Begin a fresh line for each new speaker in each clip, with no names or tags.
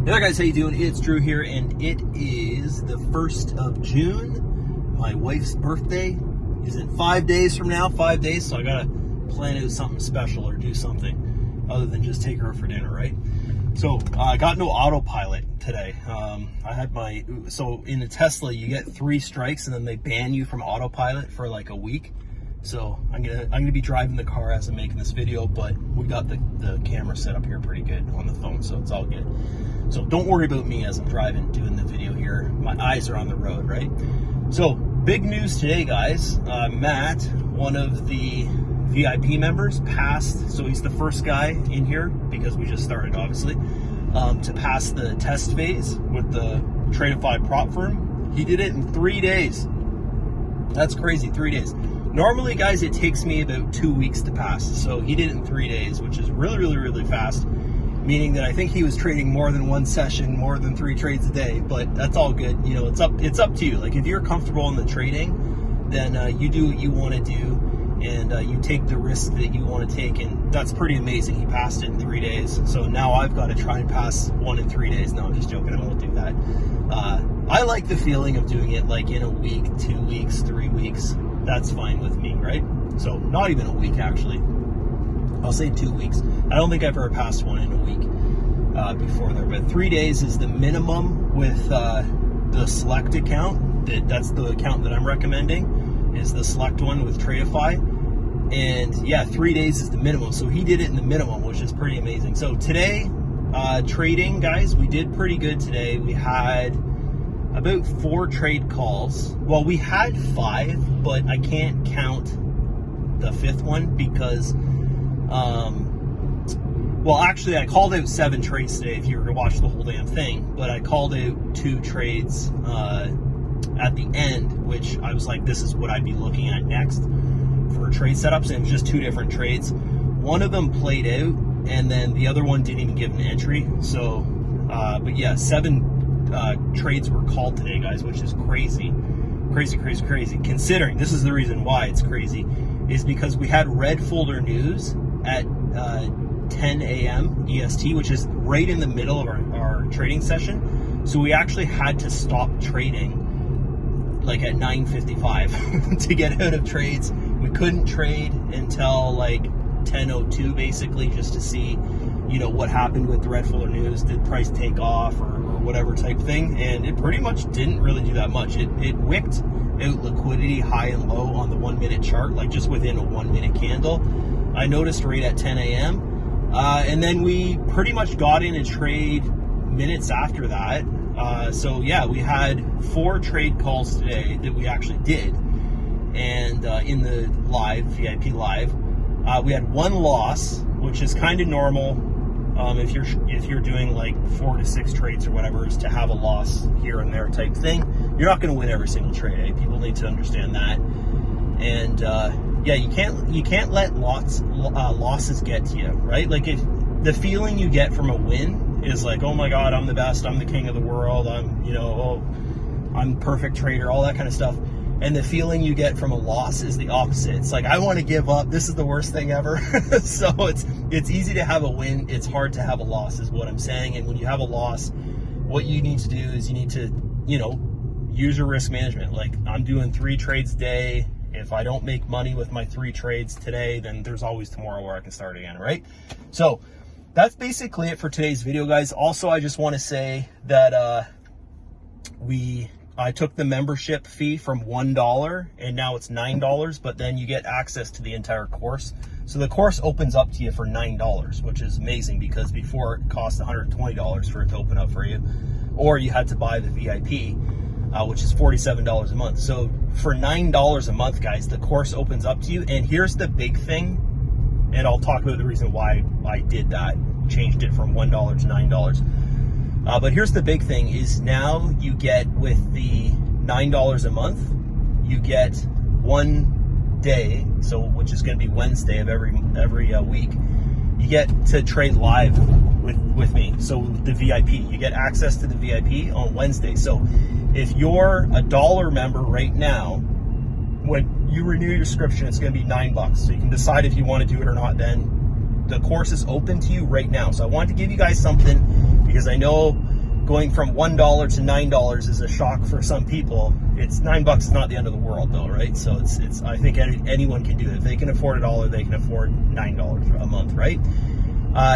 Hey there guys, how you doing? It's Drew here, and it is the 1st of June. My wife's birthday is in 5 days from now, 5 days, so I gotta plan out something special or do something other than just take her for dinner, right? So I got no autopilot today. I had so in a Tesla you get 3 strikes and then they ban you from autopilot for like a week. So I'm gonna be driving the car as I'm making this video, but we got the camera set up here pretty good on the phone, so it's all good. So don't worry about me as I'm driving, doing the video here. My eyes are on the road, right? So big news today, guys. Matt, one of the VIP members, passed. So he's the first guy in here, because we just started, obviously, to pass the test phase with the Tradeify prop firm. He did it in 3 days. That's crazy, 3 days. Normally, guys, it takes me about 2 weeks to pass. So he did it in 3 days, which is really, really, really fast. Meaning that I think he was trading more than one session, more than 3 trades a day, but that's all good. You know, it's up to you. Like, if you're comfortable in the trading, then you do what you want to do, and you take the risk that you want to take, and that's pretty amazing. He passed it in 3 days, so now I've got to try and pass one in 3 days. No, I'm just joking. I won't do that. I like the feeling of doing it like in a week, 2 weeks, 3 weeks. That's fine with me, right? So not even a week, actually. I'll say 2 weeks. I don't think I've ever passed one in a week before there, but 3 days is the minimum with the Select account. That's the account that I'm recommending, is the Select one with Tradeify. And yeah, 3 days is the minimum. So he did it in the minimum, which is pretty amazing. So today, trading, guys, we did pretty good today. We had about 4 trade calls. Well, we had 5, but I can't count the 5th one because well, actually, I called out 7 trades today if you were to watch the whole damn thing, but I called out 2 trades at the end, which I was like, this is what I'd be looking at next for trade setups, and it was just 2 different trades. One of them played out, and then the other one didn't even give an entry. So, but yeah, 7 trades were called today, guys, which is crazy. Crazy. Considering, this is the reason why it's crazy, is because we had red folder news at 10 a.m. EST, which is right in the middle of our trading session. So we actually had to stop trading like at 9:55 to get out of trades. We couldn't trade until like 10:02 basically, just to see, you know, what happened with the red folder news. Did price take off or whatever type thing? And it pretty much didn't really do that much. It wicked out liquidity high and low on the 1 minute chart, like just within a 1 minute candle. I noticed right at 10 a.m. And then we pretty much got in a trade minutes after that. So yeah, we had 4 trade calls today that we actually did. And in the live, VIP live, we had 1 loss, which is kind of normal. If you're doing like 4 to 6 trades or whatever, is to have a loss here and there type thing. You're not going to win every single trade, eh? People need to understand that. And yeah, you can't let losses get to you, right? Like, if the feeling you get from a win is like, oh my God, I'm the best, I'm the king of the world, I'm perfect trader, all that kind of stuff. And the feeling you get from a loss is the opposite. It's like, I want to give up. This is the worst thing ever. So it's easy to have a win. It's hard to have a loss, is what I'm saying. And when you have a loss, what you need to do is you need to, you know, use your risk management. Like, I'm doing 3 trades a day. If I don't make money with my 3 trades today, then there's always tomorrow where I can start again, right? So that's basically it for today's video, guys. Also, I just want to say that I took the membership fee from $1 and now it's $9, but then you get access to the entire course. So the course opens up to you for $9, which is amazing, because before it cost $120 for it to open up for you, or you had to buy the VIP, which is $47 a month. So for $9 a month, guys, the course opens up to you. And here's the big thing, and I'll talk about the reason why I did that, changed it from $1 to $9. But here's the big thing, is now you get, with the $9 a month, you get 1 day, so which is going to be Wednesday of every week, you get to trade live with me. So the VIP, you get access to the VIP on Wednesday. So if you're a $1 member right now, when you renew your subscription, it's going to be $9. So you can decide if you want to do it or not then. The course is open to you right now. So I wanted to give you guys something, because I know going from $1 to $9 is a shock for some people. It's $9 is not the end of the world though, right? So it's I think anyone can do it. If they can afford $1, they can afford $9 a month, right?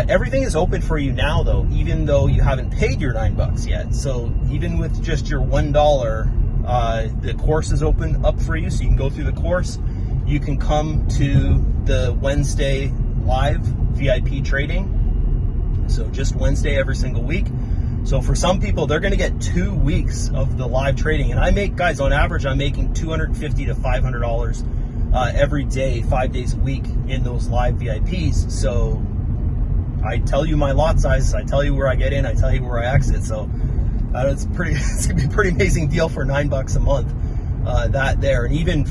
Everything is open for you now though, even though you haven't paid your $9 yet. So even with just your $1, the course is open up for you, so you can go through the course. You can come to the Wednesday live VIP trading. So just Wednesday every single week. So for some people, they're going to get 2 weeks of the live trading. And I make, guys, on average, I'm making $250 to $500 every day, 5 days a week in those live VIPs. So I tell you my lot sizes, I tell you where I get in, I tell you where I exit. So it's going to be a pretty amazing deal for $9 a month. That there, and even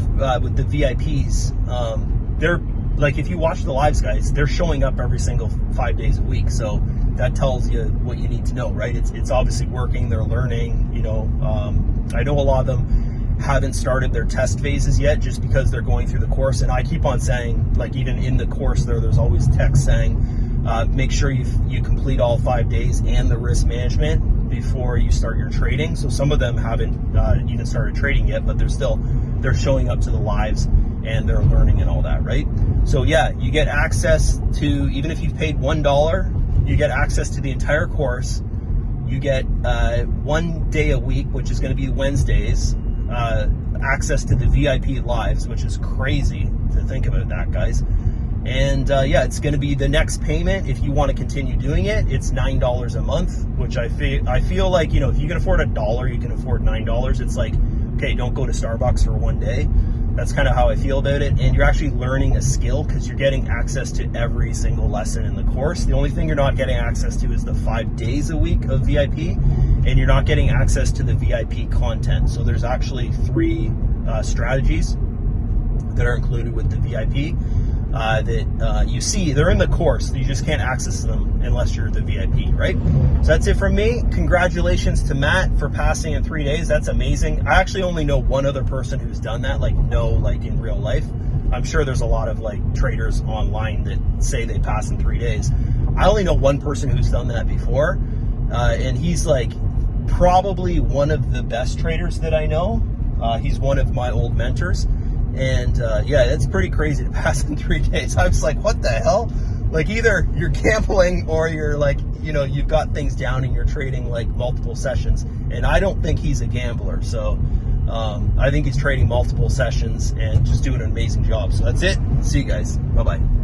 with the VIPs, they're like, if you watch the lives, guys, they're showing up every single 5 days a week. So that tells you what you need to know, right? It's obviously working. They're learning. You know, I know a lot of them haven't started their test phases yet, just because they're going through the course. And I keep on saying, like, even in the course, there's always text saying, make sure you complete all 5 days and the risk management before you start your trading. So some of them haven't even started trading yet, but they're showing up to the lives and they're learning and all that, right? So yeah, you get access to, even if you've paid $1, you get access to the entire course. You get 1 day a week, which is going to be Wednesdays, access to the VIP lives, which is crazy to think about that, guys. And yeah, it's going to be the next payment. If you want to continue doing it, it's $9 a month, which I feel like, you know, if you can afford $1, you can afford $9. It's like, okay, don't go to Starbucks for 1 day. That's kind of how I feel about it. And you're actually learning a skill because you're getting access to every single lesson in the course. The only thing you're not getting access to is the 5 days a week of VIP, and you're not getting access to the VIP content. So there's actually 3 strategies that are included with the VIP. That you see, they're in the course. You just can't access them unless you're the VIP, right? So that's it from me. Congratulations to Matt for passing in 3 days. That's amazing. I actually only know one other person who's done that, like in real life. I'm sure there's a lot of like traders online that say they pass in 3 days. I only know one person who's done that before, and he's like probably one of the best traders that I know. He's one of my old mentors. And yeah, it's pretty crazy to pass in 3 days. I was like, what the hell? Like, either you're gambling or you're like, you know, you've got things down and you're trading like multiple sessions. And I don't think he's a gambler. So I think he's trading multiple sessions and just doing an amazing job. So that's it. See you guys. Bye-bye.